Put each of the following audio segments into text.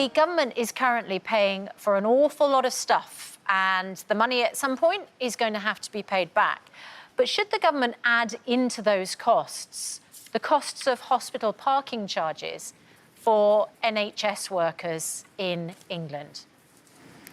The government is currently paying for an awful lot of stuff, and the money at some point is going to have to be paid back. But should the government add into those costs the costs of hospital parking charges for NHS workers in England?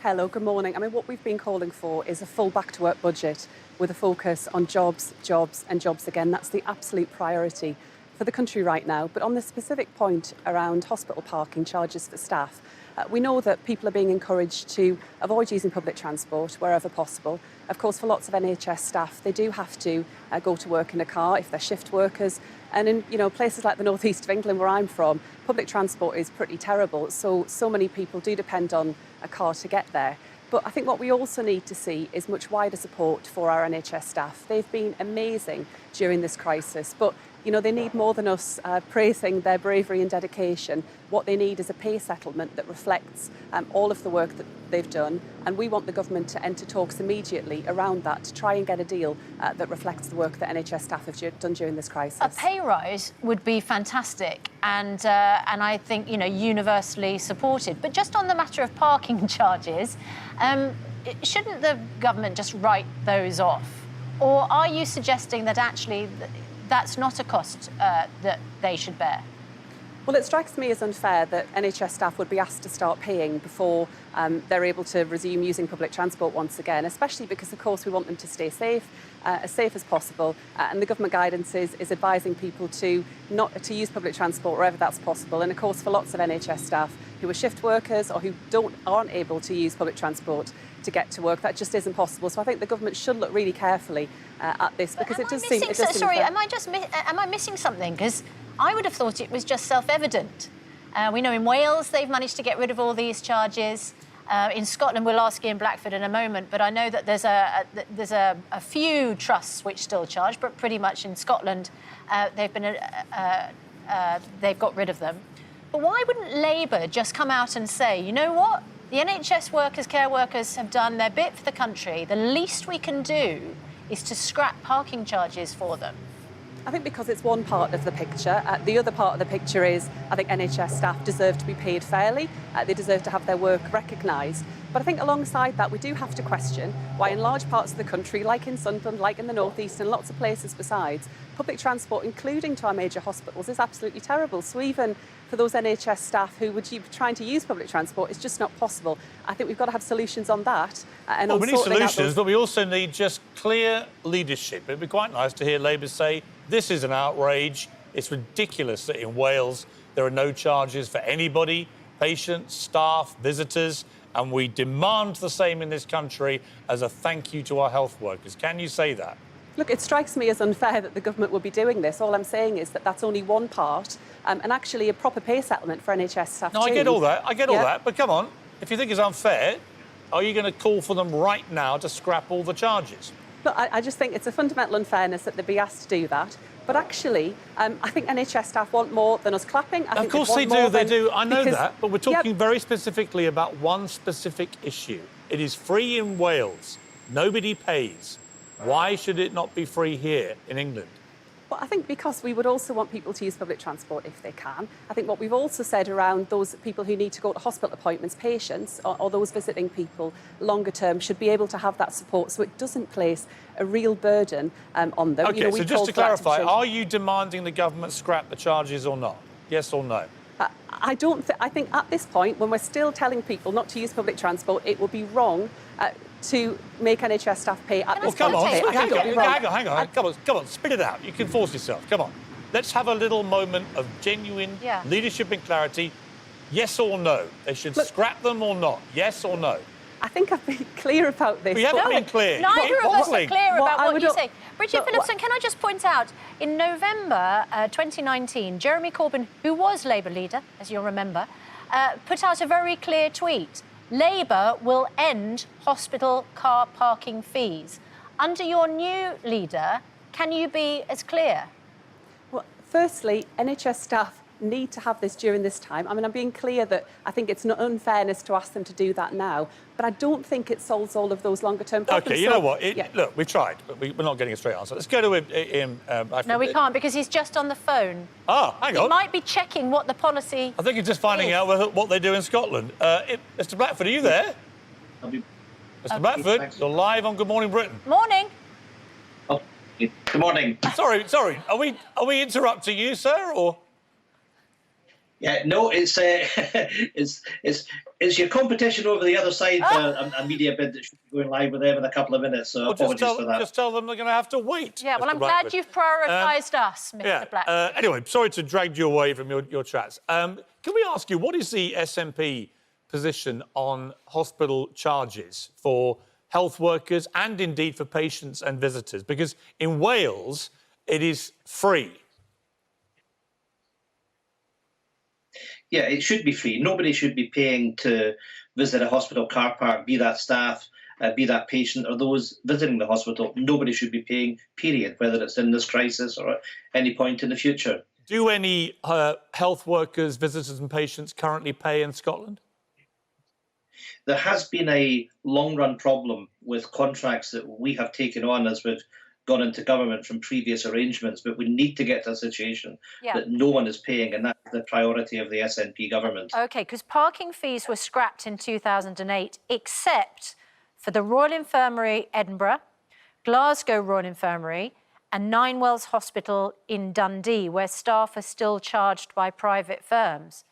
Hello, good morning. I mean, what we've been calling for is a full back-to-work budget with a focus on jobs, jobs and jobs again. That's the absolute priority for the country right now. But on the specific point around hospital parking charges for staff, we know that people are being encouraged to avoid using public transport wherever possible. Of course, for lots of NHS staff, they do have to go to work in a car if they're shift workers. And in places like the northeast of England, where I'm from, public transport is pretty terrible. So many people do depend on a car to get there. But I think what we also need to see is much wider support for our NHS staff. They've been amazing during this crisis, but they need more than us praising their bravery and dedication. What they need is a pay settlement that reflects all of the work that they've done. And we want the government to enter talks immediately around that to try and get a deal that reflects the work that NHS staff have done during this crisis. A pay rise would be fantastic and I think, universally supported. But just on the matter of parking charges, shouldn't the government just write those off? Or are you suggesting that actually that's not a cost that they should bear? Well, it strikes me as unfair that NHS staff would be asked to start paying before they're able to resume using public transport once again, especially because, of course, we want them to stay safe as possible. And the government guidance is advising people to use public transport wherever that's possible. And, of course, for lots of NHS staff who are shift workers or who aren't able to use public transport to get to work, that just isn't possible. So I think the government should look really carefully at this, because it does seem... Sorry, am I missing something? Because I would have thought it was just self-evident. We know in Wales they've managed to get rid of all these charges. In Scotland, we'll ask you in Blackford in a moment, but I know that there's a few trusts which still charge, but pretty much in Scotland they've got rid of them. But why wouldn't Labour just come out and say, you know what? The NHS workers, care workers have done their bit for the country. The least we can do is to scrap parking charges for them. I think because it's one part of the picture. The other part of the picture is I think NHS staff deserve to be paid fairly. They deserve to have their work recognised. But I think alongside that, we do have to question why in large parts of the country, like in Sunderland, like in the North East and lots of places besides, public transport, including to our major hospitals, is absolutely terrible. So even for those NHS staff who would be trying to use public transport, it's just not possible. I think we've got to have solutions on that. Well, we need solutions, but we also need just clear leadership. It'd be quite nice to hear Labour say, this is an outrage. It's ridiculous that in Wales there are no charges for anybody, patients, staff, visitors, and we demand the same in this country as a thank you to our health workers. Can you say that? Look, it strikes me as unfair that the government would be doing this. All I'm saying is that that's only one part, and actually a proper pay settlement for NHS staff No, I get all that, all that, but come on, if you think it's unfair, are you going to call for them right now to scrap all the charges? Look, I just think it's a fundamental unfairness that they'd be asked to do that. But actually, I think NHS staff want more than us clapping. Of course they do, I know that, but we're talking very specifically about one specific issue. It is free in Wales. Nobody pays. Why should it not be free here in England? Well, I think because we would also want people to use public transport if they can. I think what we've also said around those people who need to go to hospital appointments, patients or those visiting people longer term, should be able to have that support so it doesn't place a real burden on them. OK, so just to clarify, are you demanding the government scrap the charges or not? Yes or no? I think at this point, when we're still telling people not to use public transport, it would be wrong to make NHS staff pay at this point. Hang on, come on, spit it out. You can force yourself, come on. Let's have a little moment of genuine leadership and clarity. Yes or no? They should scrap them or not? Yes or no? I think I've been clear about this. We haven't been clear. Neither of us are clear about what you say. Bridget Phillipson, can I just point out, in November 2019, Jeremy Corbyn, who was Labour leader, as you'll remember, put out a very clear tweet. Labour will end hospital car parking fees. Under your new leader, can you be as clear? Well, firstly, NHS staff need to have this during this time. I mean, I'm being clear that I think it's an unfairness to ask them to do that now, but I don't think it solves all of those longer-term problems. OK, you know what? Look, we've tried, but we're not getting a straight answer. Let's go to him. No, we can't, because he's just on the phone. Ah, hang on. He might be checking what the policy I think he's just finding out what they do in Scotland. Mr Blackford, are you there? Mr Blackford, you're live on Good Morning Britain. Morning. Oh, good morning. Sorry. Are we interrupting you, sir, or? Yeah, no, it's your competition over the other side for a media bid that should be going live with them in a couple of minutes. So apologies for that. Just tell them they're going to have to wait. Yeah, well, Mr. I'm Blackford. glad you've prioritised us, Mr. Blackford. Anyway, sorry to drag you away from your chats. Can we ask you, what is the SNP position on hospital charges for health workers and indeed for patients and visitors? Because in Wales, it is free. Yeah, it should be free. Nobody should be paying to visit a hospital car park, be that staff, be that patient, or those visiting the hospital. Nobody should be paying, period, whether it's in this crisis or at any point in the future. Do any health workers, visitors and patients currently pay in Scotland? There has been a long-run problem with contracts that we have taken on as we've gone into government from previous arrangements, but we need to get to a situation that no one is paying, and that's the priority of the SNP government. OK, because parking fees were scrapped in 2008, except for the Royal Infirmary, Edinburgh, Glasgow Royal Infirmary and Ninewells Hospital in Dundee, where staff are still charged by private firms.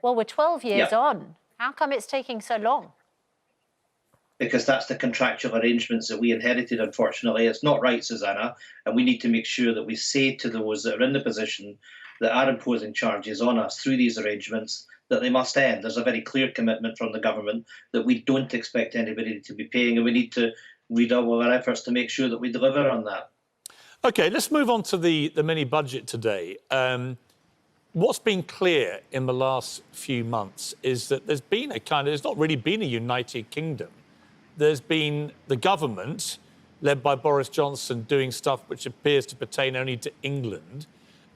Well, we're 12 years on. How come it's taking so long? Because that's the contractual arrangements that we inherited, unfortunately. It's not right, Susanna, and we need to make sure that we say to those that are in the position that are imposing charges on us through these arrangements that they must end. There's a very clear commitment from the government that we don't expect anybody to be paying, and we need to redouble our efforts to make sure that we deliver on that. OK, let's move on to the mini-budget today. What's been clear in the last few months is that there's been there's not really been a united kingdom. There's been the government, led by Boris Johnson, doing stuff which appears to pertain only to England,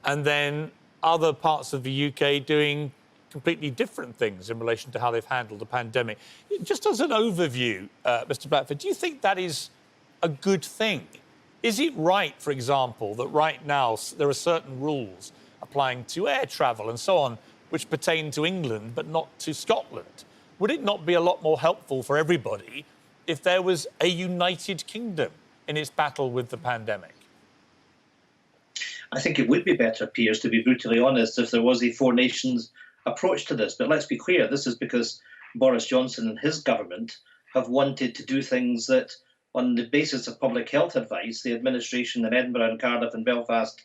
and then other parts of the UK doing completely different things in relation to how they've handled the pandemic. Just as an overview, Mr. Blackford, do you think that is a good thing? Is it right, for example, that right now there are certain rules applying to air travel and so on which pertain to England but not to Scotland? Would it not be a lot more helpful for everybody if there was a united kingdom in its battle with the pandemic? I think it would be better, Piers, to be brutally honest, if there was a four nations approach to this. But let's be clear, this is because Boris Johnson and his government have wanted to do things that, on the basis of public health advice, the administration in Edinburgh and Cardiff and Belfast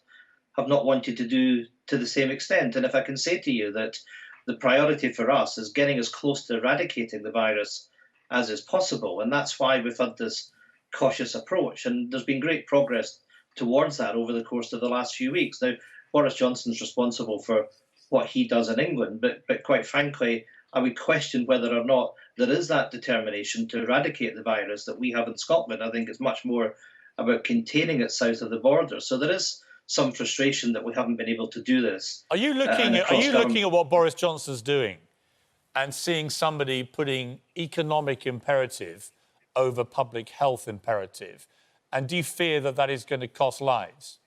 have not wanted to do to the same extent. And if I can say to you that the priority for us is getting as close to eradicating the virus as is possible, and that's why we've had this cautious approach. And there's been great progress towards that over the course of the last few weeks. Now, Boris Johnson's responsible for what he does in England, but quite frankly, I would question whether or not there is that determination to eradicate the virus that we have in Scotland. I think it's much more about containing it south of the border. So there is some frustration that we haven't been able to do this. Are you looking at what Boris Johnson's doing and seeing somebody putting economic imperative over public health imperative? And do you fear that that is going to cost lives?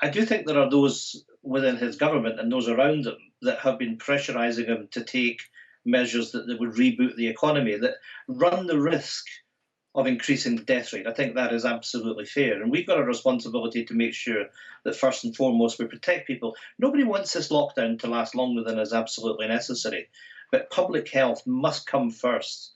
I do think there are those within his government and those around him that have been pressurising him to take measures that would reboot the economy, that run the risk of increasing the death rate. I think that is absolutely fair. And we've got a responsibility to make sure that first and foremost we protect people. Nobody wants this lockdown to last longer than is absolutely necessary. But public health must come first